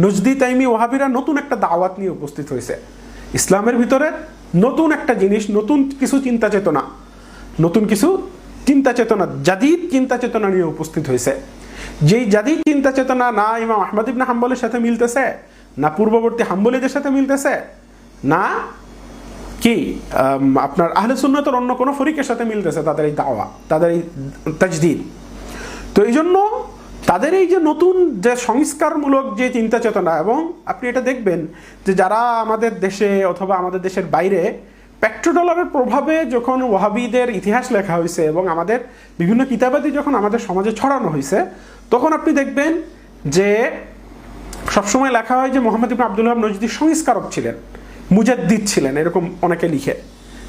নজদি, তাইমি, ওয়াহাবিরা নতুন একটা দাওয়াত নিয়ে উপস্থিত হয়েছে। ইসলামের ভিতরে নতুন একটা জিনিস, নতুন কিছু চিন্তা চেতনা, জাদিদ চিন্তা চেতনা নিয়ে উপস্থিত হয়েছে। যেই জাদিদ চিন্তা চেতনা না ইমাম আহমদ ইবনে হাম্বলের সাথে মিলতেছে, না পূর্ববর্তী হাম্বলীদের সাথে মিলতেছে, না কি আপনার আহলে সুন্নাতের অন্য কোনো ফরিকের সাথে মিলতেছে তাদের এই দাওয়া, তাদের এই তাজদীদ। তো এই জন্য তাদের এই যে নতুন যে সংস্কারমূলক যে চিন্তা চেতনা, এবং আপনি এটা দেখবেন যে যারা আমাদের দেশে অথবা আমাদের দেশের বাইরে পেট্রোডলারের প্রভাবে যখন ওয়াহাবিদের ইতিহাস লেখা হয়েছে এবং আমাদের বিভিন্ন কিতাবাদি যখন আমাদের সমাজে ছড়ানো হয়েছে, তখন আপনি দেখবেন যে সবসময় লেখা হয় যে মোহাম্মদ ইবনে আব্দুল ওয়াহাব নজদি সংস্কারক ছিলেন, মুজাদ্দিদ ছিলেন, এরকম অনেকে লিখে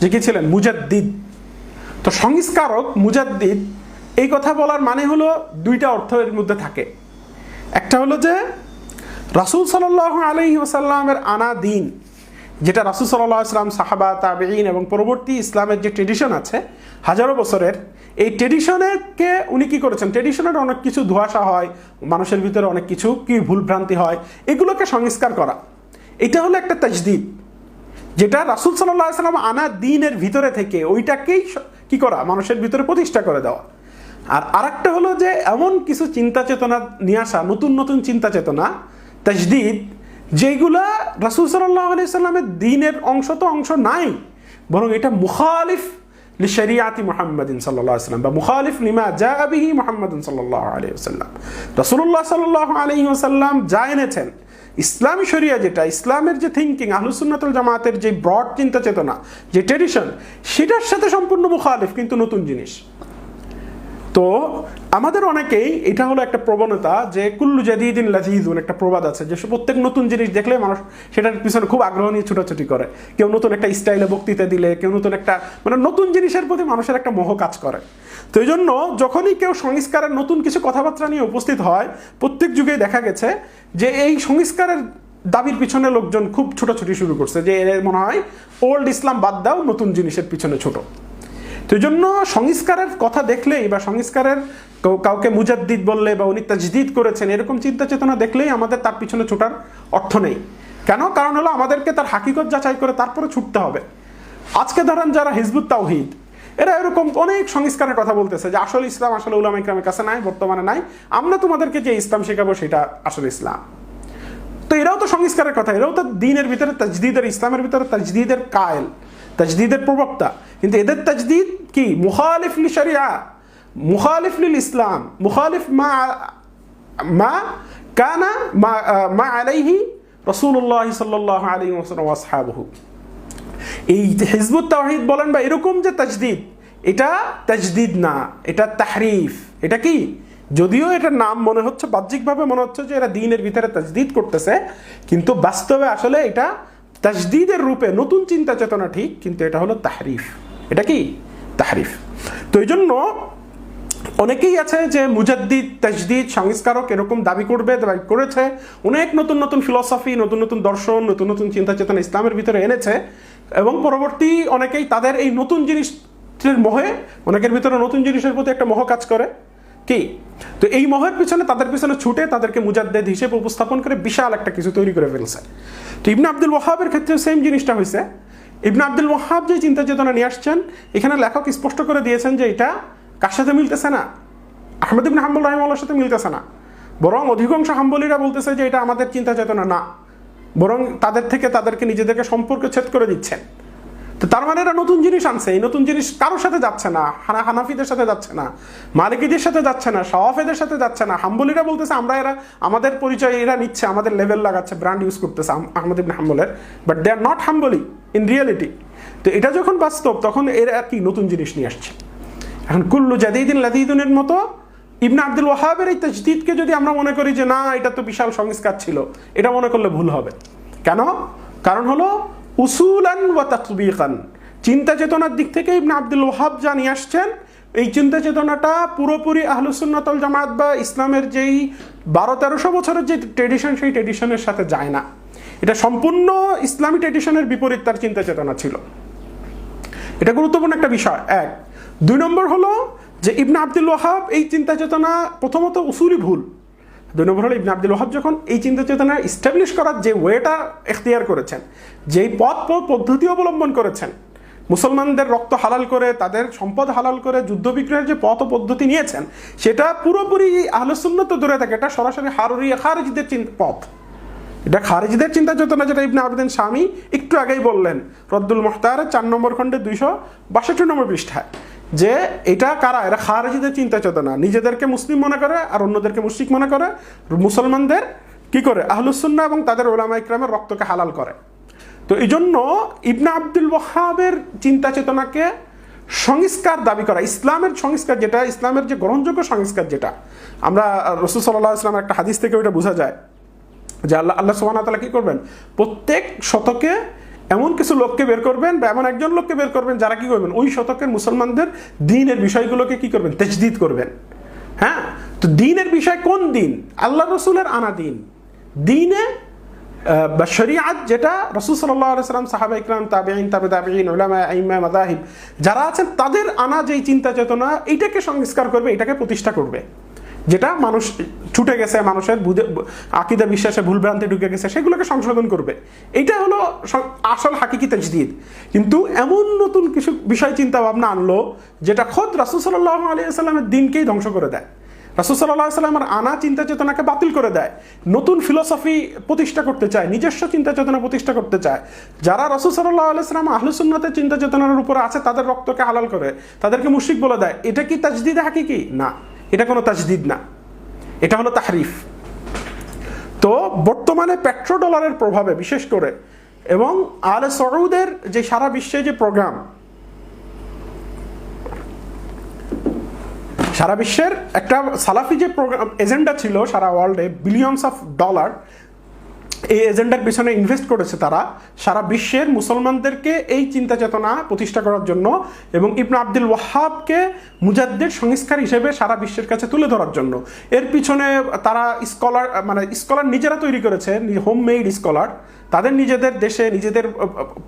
যে কি ছিলেন, মুজাদ্দিদ। তো সংস্কারক, মুজাদ্দিদ, এই কথা বলার মানে হলো দুইটা অর্থ এর মধ্যে থাকে। একটা হলো যে রাসূল সাল্লাল্লাহু আলাইহি ওয়াসাল্লামের আনা দিন, যেটা রাসূল সাল্লাল্লাহু আলাইহি ওয়াসাল্লাম, সাহাবা, তাবেঈন এবং পরবর্তী ইসলামের যে ট্রেডিশন আছে হাজারো বছরের, এই ট্রেডিশনকে উনি কি করেছেন, ট্রেডিশনের অনেক কিছু ধোঁয়াশা হয়, মানুষের ভিতরে অনেক কিছু কি ভুলভ্রান্তি হয়, এগুলোকে সংস্কার করা, এটা হলো একটা তাজদীদ। যেটা রাসূল সাল্লাল্লাহু আলাইহি ওয়াসাল্লাম আনা দ্বীনের ভিতরে থেকে ওইটাকেই কি করা, মানুষের ভিতরে প্রতিষ্ঠা করে দেওয়া। আর আরেকটা হলো যে এমন কিছু চিন্তা চেতনা নিয়ে আসা, নতুন নতুন চিন্তা চেতনা, তাজদীদ, যেগুলা রাসূল সাল্লাল্লাহু আলাইহি ওয়াসাল্লামের দ্বীনের অংশ নাই, বরং এটা মুখালিফ লিশরিয়াতি মুহাম্মাদিন সাল্লাল্লাহু আলাইহি ওয়াসাল্লাম বা মুখালিফ লিমা জাআ বিহি মুহাম্মাদুন সাল্লাল্লাহু আলাইহি ওয়াসাল্লাম। রাসূলুল্লাহ সাল্লাল্লাহু আলাইহি ওয়াসাল্লাম যা এনেছেন, ইসলামী শরিয়া যেটা, ইসলামের যে থিঙ্কিং, আহলুস সুন্নাত ওয়াল জামাতের যে ব্রড চিন্তা চেতনা, যে ট্রেডিশন, সেটার সাথে সম্পূর্ণ মুখালিফ, কিন্তু নতুন জিনিস। তো আমাদের অনেকেই এটা হলো একটা প্রবণতা যে কুল্লু জাদিদিন লাযীযুন, একটা প্রবাদ আছে যে প্রত্যেক নতুন জিনিস দেখলে মানুষ সেটার পিছনে খুব আগ্রহ নিয়ে ছুটাছুটি করে। কেউ নতুন একটা স্টাইলে বক্তৃতা দিলে, কেউ নতুন একটা নতুন জিনিসের প্রতি মানুষের একটা মোহ কাজ করে। তো এই জন্য যখনই কেউ সংস্কারের নতুন কিছু কথাবার্তা নিয়ে উপস্থিত হয়, প্রত্যেক যুগে দেখা গেছে যে এই সংস্কারের দাবির পিছনে লোকজন খুব ছুটাছুটি শুরু করছে, যে এর মনে হয় ওল্ড ইসলাম বাদ দাও, নতুন জিনিসের পিছনে ছোট। তো এই জন্য সংস্কারের কথা দেখলেই বা সংস্কারের কাউকে মুজাদ্দিদ বললে বা উনি তাজদীদ করেছেন এরকম চিন্তা চেতনা দেখলেই আমাদের তার পিছনে ছোটার অর্থ নেই। কেন? কারণ হলো আমাদেরকে তার হাকিকত যাচাই করে তারপরে ছুটতে হবে। আজকে ধরেন যারা হিজবুত তাওহীদ, এরা এরকম অনেক সংস্কারের কথা বলতেছে যে আসলে ইসলাম আসলে উলামা ইকরামের কাছে নাই, বর্তমানে নাই, আমরা তোমাদেরকে যে ইসলাম শেখাবো সেটা আসলে ইসলাম। তো এরাও তো সংস্কারের কথা, এরাও তো দ্বীনের ভিতরে তাজদীদের, ইসলামের ভিতরে তাজদীদের কায়েল, তাজদীদের প্রবক্তা। কিন্তু এদের তাজদীদ কি? মুখালিফ লি শরিয়া, মুখালিফ লিল ইসলাম, মুখালিফ মা কানা মা আলাইহি রাসূলুল্লাহ সাল্লাল্লাহু আলাইহি ওয়াসাল্লাম ওয়া আসহাবুহু। এই হিজবুত তাওহীদ বলেন বা এরকম যে তাজদীদ, এটা তাজদীদ না, এটা তাহরিফ। এটা কি? যদিও এটার নাম মনে হচ্ছে, বাহ্যিকভাবে মনে হচ্ছে যে এরা দ্বীনের ভিতরে তাজদীদ করতেছে, কিন্তু বাস্তবে আসলে এটা তাজদীদের রূপে নতুন চিন্তা চেতনা ঠিক, কিন্তু এটা হলো তাহরিফ। এটা কি? তাহরিফ। তো এই জন্য অনেকেই আছে যে মুজাদ্দিদ, তাজদীদ, সংস্কারক এরকম দাবি করেছে, অনেক নতুন নতুন ফিলসফি, নতুন নতুন দর্শন, নতুন নতুন চিন্তা চেতনা ইসলামের ভিতরে এনেছে, এবং পরবর্তী অনেকেই তাদের এই নতুন জিনিসের মোহে, অনেকের ভিতরে নতুন জিনিসের প্রতি একটা মোহ কাজ করে কি, তো এই মোহের পিছনে তাদের পিছনে ছুটে তাদেরকে মুজাদ্দিদ হিসেবে উপস্থাপন করে বিশাল একটা কিছু তৈরি করে ফেলছে। তো ইবনে আব্দুল ওয়াহাবের ক্ষেত্রে সেম জিনিসটা হয়েছে। ইবনে আব্দুল ওয়াহাব যে চিন্তা চেতনা নিয়ে আসছেন, এখানে লেখক স্পষ্ট করে দিয়েছেন যে এটা কার সাথে মিলতেছে না? আহমদ ইবনে হাম্বল রাহিমাহুল্লাহর সাথে মিলতেছে না, বরং অধিকাংশ হাম্বলীরা বলতেছে যে এটা আমাদের চিন্তা চেতনা না, বরং তাদের থেকে তাদেরকে নিজেদেরকে সম্পর্ক ছেদ করে দিচ্ছেন। তো তার মানে এরা নতুন জিনিস আনছে, এই নতুন জিনিস কারোর সাথে যাচ্ছে না, হানাফিদের সাথে যাচ্ছে না, মালিকিদের সাথে যাচ্ছে না, শাওয়াফিদের সাথে যাচ্ছে না। হাম্বলীরা বলতেছে আমরা এরা আমাদের পরিচয় এরা নিচ্ছে, আমাদের লেভেল লাগাচ্ছে, ব্র্যান্ড ইউজ করতেছে আহমদ ইবনে হাম্বলের, but they are not humbly in reality. তো এটা যখন বাস্তব, তখন এরা কি নতুন জিনিস নিয়ে আসছে। এখন কুল্লু জাদিদিন লাযীযুনের মতো ইবনে আব্দুল ওয়াহাবের এই তাজদীদকে যদি আমরা মনে করি যে না এটা তো বিশাল সংস্কার ছিল, এটা মনে করলে ভুল হবে। কেন? কারণ হলো উসুলান ওয়া তাতবিকান, চিন্তা চেতনার দিক থেকে ইবনে আব্দুল ওয়াহাব যা নিয়ে আসছেন, এই চিন্তা চেতনাটা পুরোপুরি আহলুস সুন্নাত ওয়াল জামাত বা ইসলামের যেই 1200-1300 বছরের যে ট্রেডিশন, সেই ট্রেডিশনের সাথে যায় না। এটা সম্পূর্ণ ইসলামী ট্রেডিশনের বিপরীত তার চিন্তা চেতনা ছিল। এটা গুরুত্বপূর্ণ একটা বিষয়। এক। 2 নম্বর হলো যে ইবনে আব্দুল ওয়াহাব এই চিন্তা চেতনা প্রথমত উসুলি ভুল, দুই নম্বর হলো ইবনে আব্দুল ওয়াহাব যখন এই চিন্তা চেতনা ইস্টাবলিশ করার যে ওয়েটা এখতিয়ার করেছেন, যেই পদ্ধতি অবলম্বন করেছেন, মুসলমানদের রক্ত হালাল করে, তাদের সম্পদ হালাল করে যুদ্ধ বিগ্রহের যে পথ ও পদ্ধতি নিয়েছেন, সেটা পুরোপুরি আহলে সুন্নাত তো দূরে থাকে, এটা সরাসরি খারিজিদের পথ। এটা খারিজিদের চিন্তা চেতনা, যেটা ইবনে আবিদিন শামী একটু আগেই বললেন রদ্দুল মুখতার 4 নম্বর খণ্ডে 262 নম্বর পৃষ্ঠায়, যে এটা কারা, এরা খারিজিদের চিন্তা চেতনা, নিজেদেরকে মুসলিম মনে করে আর অন্যদেরকে মুশরিক মনে করে, মুসলমানদের কি করে আহলুস সুন্নাহ এবং তাদের উলামা ইকরামের রক্তকে হালাল করে। তো এই জন্য ইবনে আব্দুল ওয়াহাবের চিন্তা চেতনাকে সংস্কার দাবি করা, ইসলামের সংস্কার যেটা, ইসলামের যে গ্রহণযোগ্য সংস্কার যেটা, আমরা রাসূল সাল্লাল্লাহু আলাইহি ওয়াসাল্লামের একটা হাদিস থেকে ওইটা বোঝা যায় যে আল্লাহ সুবহানাহু ওয়া তাআলা কি করবেন, প্রত্যেক শতকে এমন কিছু লোককে বের করবেন বা এমন একজন লোককে বের করবেন যারা কি করবেন, ওই শতকের মুসলমানদের দ্বীনের বিষয়গুলোকে কি করবেন, তাজদীদ করবেন। হ্যাঁ, তো দ্বীনের বিষয় কোন দ্বীন? আল্লাহ রসুলের আনা দ্বীন, দ্বীনে বা শরিয়াত, যেটা রাসূল সাল্লাল্লাহু আলাইহি ওয়াসাল্লাম, সাহাবা ইকরাম, তাবেঈন, তাবেঈন, উলামা, আইম্মা, মাযাহিব যারা আছেন তাদের আনা যেই চিন্তা চেতনা, এইটাকে সংস্কার করবে, এটাকে প্রতিষ্ঠা করবে। যেটা মানুষ ছুটে গেছে, মানুষের আকীদা বিশ্বাসে ভুলভ্রান্তি ঢুকে গেছে, সেগুলোকে সংশোধন করবে। এটা হলো আসল হাকিকি তাজদীদ। কিন্তু এমন নতুন কিছু বিষয় চিন্তা ভাবনা আনলো যেটা খোদ রাসূল সাল্লাল্লাহু আলাইহি ওয়াসাল্লামের দ্বীনকেই ধ্বংস করে দেয়, রাসূল সাল্লাল্লাহু আলাইহি ওয়াসাল্লামের আনা চিন্তা চেতনাকে বাতিল করে দেয়, নতুন ফিলোসফি প্রতিষ্ঠা করতে চায়, নিজস্ব চিন্তা চেতনা প্রতিষ্ঠা করতে চায়। যারা রাসূল সাল্লাল্লাহু আলাইহি ওয়াসাল্লাম আহলুস সুন্নাতের চিন্তা চেতনার উপরে আছে, তাদের রক্তকে হালাল করে, তাদেরকে মুশরিক বলে দেয়। এটা কি তাজদীদ হাকিকি? না, এটা কোনো তাজদীদ না, এটা হলো তাহরিফ। তো বর্তমানে পেট্রোডলারের প্রভাবে বিশেষ করে, এবং আলে সউদের যে সারা বিশ্বে যে প্রোগ্রাম, সারা বিশ্বের একটা সালাফি যে প্রোগ্রাম এজেন্ডা ছিল সারা ওয়ার্ল্ডে, বিলিয়নস অফ ডলার এই এজেন্ডার পিছনে ইনভেস্ট করেছে তারা, সারা বিশ্বের মুসলমানদেরকে এই চিন্তা চেতনা প্রতিষ্ঠা করার জন্য এবং ইবনে আব্দুল ওয়াহাবকে মুজাদ্দিদ সংস্কার হিসেবে সারা বিশ্বের কাছে তুলে ধরার জন্য। এর পিছনে তারা স্কলার নিজেরা তৈরি করেছে, হোম মেড স্কলার, তাদের নিজেদের দেশে নিজেদের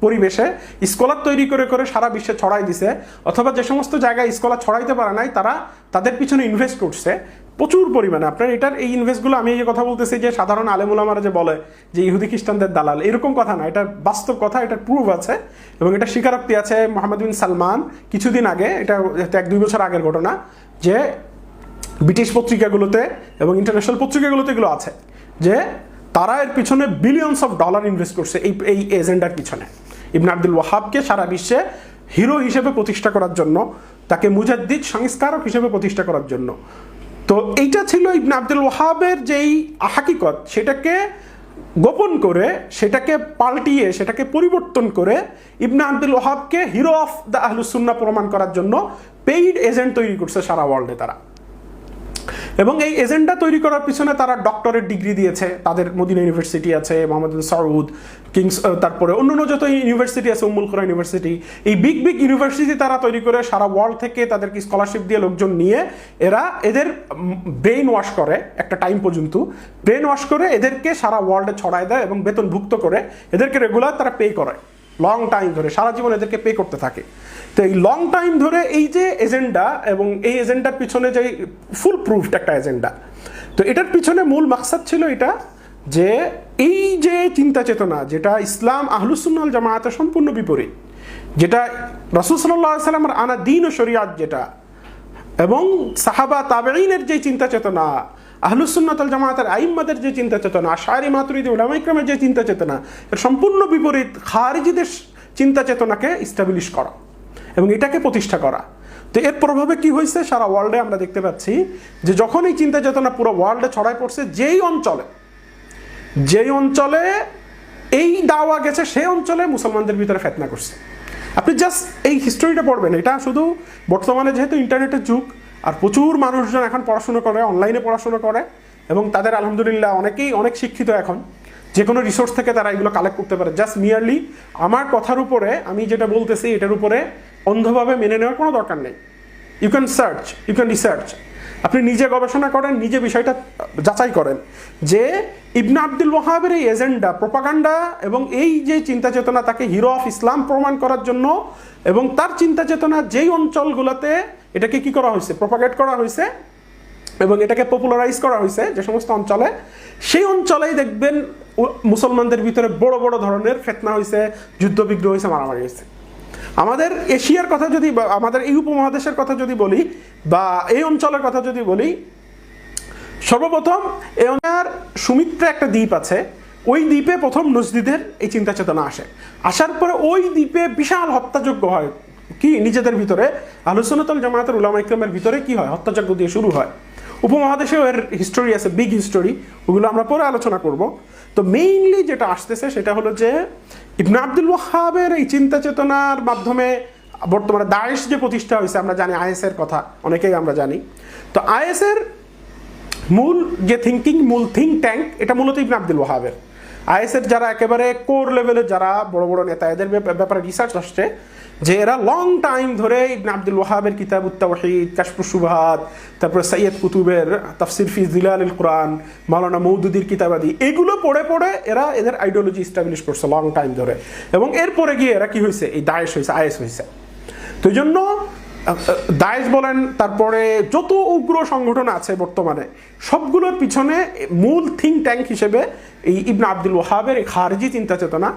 পরিবেশে স্কলার তৈরি করে করে সারা বিশ্বে ছড়াই দিছে, অথবা যে সমস্ত জায়গায় স্কলার ছড়াইতে পারে নাই তারা তাদের পিছনে ইনভেস্ট করছে প্রচুর পরিমাণে। আপনার এটার এই ইনভেস্টগুলো, আমি এই যে কথা বলতেছি যে সাধারণ আলেম উলামারা যে বলে যে ইহুদি খ্রিস্টানদের দালাল, এরকম কথা না, এটা বাস্তব কথা, এটা প্রুফ আছে এবং এটা স্বীকারোক্তি আছে। মোহাম্মদ বিন সালমান কিছুদিন আগে, এটা 1-2 বছর আগের ঘটনা, যে ব্রিটিশ পত্রিকাগুলোতে এবং ইন্টারন্যাশনাল পত্রিকাগুলোতে এগুলো আছে যে তারা এর পিছনে বিলিয়নস অফ ডলার ইনভেস্ট করছে এই এজেন্ডার পিছনে, ইবনে আব্দুল ওয়াহাবকে সারা বিশ্বে হিরো হিসেবে প্রতিষ্ঠা করার জন্য, তাকে মুজাদ্দিদ সংস্কারক হিসেবে প্রতিষ্ঠা করার জন্য। তো এইটা ছিল ইবনে আব্দুল ওয়াহাবের যেই হাকিকত, সেটাকে গোপন করে, সেটাকে পাল্টিয়ে, সেটাকে পরিবর্তন করে ইবনে আব্দুল ওয়াহাবকে হিরো অফ দ্য আহলুস সুন্নাহ প্রমাণ করার জন্য পেইড এজেন্ট তৈরি করছে সারা ওয়ার্ল্ডে তারা। এবং এই এজেন্ডা তৈরি করার পিছনে তারা ডক্টরেট ডিগ্রি দিয়েছে, তাদের মদিনা ইউনিভার্সিটি আছে, মোহাম্মদ বিন সাউদ, কিংস, তারপরে অন্যান্য যত ইউনিভার্সিটি আছে, উম্মুল কুরা ইউনিভার্সিটি, এই বিগ বিগ ইউনিভার্সিটি তারা তৈরি করে সারা ওয়ার্ল্ড থেকে তাদেরকে স্কলারশিপ দিয়ে লোকজন নিয়ে এদের ব্রেইন ওয়াশ করে, একটা টাইম পর্যন্ত ব্রেইন ওয়াশ করে এদেরকে সারা ওয়ার্ল্ডে ছড়ায় দেয় এবং বেতনভুক্ত করে এদেরকে রেগুলার তারা পে করে, লং টাইম ধরে সারা জীবন এদেরকে পে করতে থাকে। তো এই লং টাইম ধরে এই যে এজেন্ডা, এবং এই এজেন্ডার পিছনে যে ফুল প্রুফড একটা এজেন্ডা, তো এটার পিছনে মূল মাকসাদ ছিল এটা যে এই যে চিন্তা চেতনা, যেটা ইসলাম আহলুস সুন্নাহ ওয়াল জামায়াতের সম্পূর্ণ বিপরীত, যেটা রাসূল সাল্লাল্লাহু আলাইহি ওয়াসাল্লামের আনা দ্বীন ও শরিয়াত যেটা, এবং সাহাবা তাবেঈনের যে চিন্তা চেতনা, আহলুস সুন্নাহ ওয়াল জামায়াতের আইম্মাদের যে চিন্তা চেতনা, আশআরী মাতুরিদী উলামা ইকরামের যে চিন্তা চেতনা, এর সম্পূর্ণ বিপরীত খারিজিদের চিন্তা চেতনাকে ইস্টাবলিশ করা এবং এটাকে প্রতিষ্ঠা করা। তো এর প্রভাবে কি হয়েছে, সারা ওয়ার্ল্ডে আমরা দেখতে পাচ্ছি যে যখন এই চিন্তা চেতনা পুরো ওয়ার্ল্ডে ছড়ায় পড়ছে, যেই অঞ্চলে এই দাওয়া গেছে, সেই অঞ্চলে মুসলমানদের ভিতরে ফিতনা করছে। আপনি জাস্ট এই হিস্টোরিটা পড়বেন, এটা শুধু বর্তমানে যেহেতু ইন্টারনেটের যুগ আর প্রচুর মানুষজন এখন পড়াশোনা করে, অনলাইনে পড়াশোনা করে, এবং তাদের আলহামদুলিল্লাহ অনেকেই অনেক শিক্ষিত, এখন যে কোনো রিসোর্স থেকে তারা এগুলো কালেক্ট করতে পারে। জাস্ট মিয়ারলি আমার কথার উপরে, আমি যেটা বলতেছি এটার উপরে অন্ধভাবে মেনে নেওয়ার কোনো দরকার নেই। You can search, you can research, আপনি নিজে গবেষণা করেন, নিজে বিষয়টা যাচাই করেন যে ইবনে আব্দুল ওয়াহাবের এই এজেন্ডা, প্রোপাগান্ডা এবং এই যে চিন্তা চেতনা, তাকে হিরো অফ ইসলাম প্রমাণ করার জন্য, এবং তার চিন্তা চেতনা যেই অঞ্চলগুলোতে এটাকে কি করা হয়েছে, প্রোপাগেট করা হয়েছে, এবং এটাকে পপুলারাইজ করা হয়েছে যে সমস্ত অঞ্চলে, সেই অঞ্চলেই দেখবেন মুসলমানদের ভিতরে বড় বড় ধরনের ফিতনা হয়েছে, যুদ্ধ বিগ্রহ হয়েছে, মারামারি হয়েছে। আমাদের এশিয়ার কথা যদি বা আমাদের এই উপমহাদেশের কথা যদি বলি বা এই অঞ্চলের কথা যদি বলি, সর্বপ্রথম এই অঞ্চলের সুমিত্রা একটা দ্বীপ আছে, ওই দ্বীপে প্রথম নজদিদের এই চিন্তা চেতনা আসে। আসার পরে ওই দ্বীপে বিশাল হত্যাযজ্ঞ হয়, কি নিজেদের ভিতরে আহলুস সুন্নাত ওয়াল জামায়াতের উলামা ইকরামের ভিতরে কি হয়, হত্যাযজ্ঞ দিয়ে শুরু হয়। উপমহাদেশেও এর হিস্টোরি আছে, বিগ হিস্টোরি, ওগুলো আমরা পরে আলোচনা করব। তো মেইনলি যেটা আসতেছে সেটা হলো যে ইবনে আব্দুল ওয়াহ্হাবের এই চিন্তা চেতনার মাধ্যমে বর্তমানে দায়েশ যে প্রতিষ্ঠা হয়েছে, আমরা জানি আইএসের কথা, অনেকেই আমরা জানি। তো আইএসের মূল যে মূল থিঙ্ক ট্যাঙ্ক, এটা মূলত ইবনে আব্দুল ওয়াহ্হাবের। আইএসের যারা একেবারে কোর লেভেলের যারা বড় বড় নেতা, এদের ব্যাপারে রিসার্চ আসছে যে এরা লং টাইম ধরে ইবনে আব্দুল ওয়াহ্হাবের কিতাবুত তাওহীদ, কাশফুশ শুবহাত, তারপরে সাইয়্যিদ কুতুবের তাফসির ফি জিলালিল কুরআন, মাওলানা মওদুদির কিতাবাদি, এগুলো পড়ে পড়ে এরা এদের আইডিওলজি এস্টাবলিশ করছে লং টাইম ধরে। এবং এরপরে গিয়ে এরা কি হয়েছে, এই দায়েশ হয়েছে, আইএস হয়েছে। তো এই জন্য দায়েশ বলেন, তারপরে যত উগ্র সংগঠন আছে বর্তমানে, সবগুলোর পিছনে মূল থিঙ্ক ট্যাঙ্ক হিসেবে এই ইবনে আব্দুল ওয়াহ্হাবের এই খারিজি চিন্তা চেতনা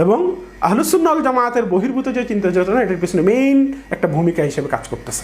এবং আহলুস সুন্নাহ ওয়াল জামায়াতের বহির্ভূত যে চিন্তা চেতনা, এটার পিছনে মেইন একটা ভূমিকা হিসেবে কাজ করতেছে।